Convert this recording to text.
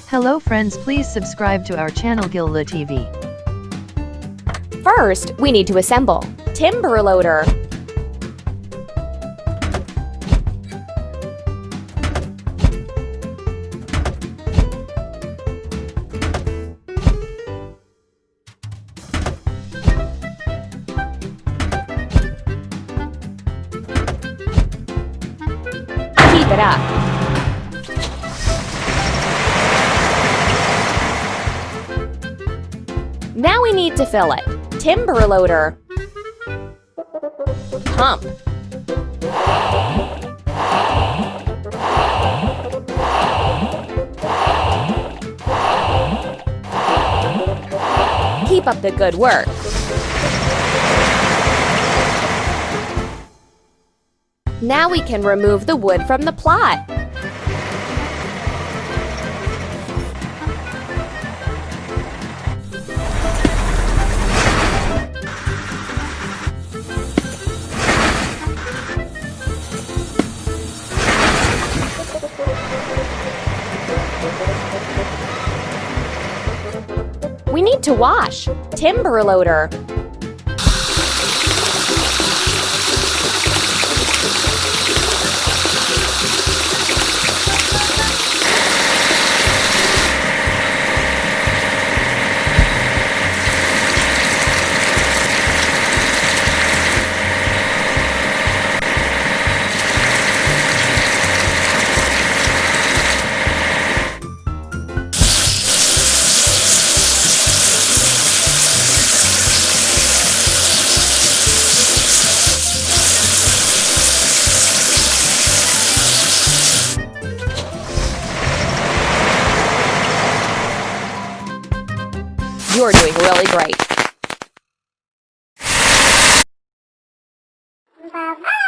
Hello friends, please subscribe to our channel Gillu TV. First, we need to assemble timber loader, keep it up. Now we need to fill it. Timber loader, pump, keep up the good work. Now we can remove the wood from the plot. We need to wash. Timber loader, you're doing really great. Bye-bye.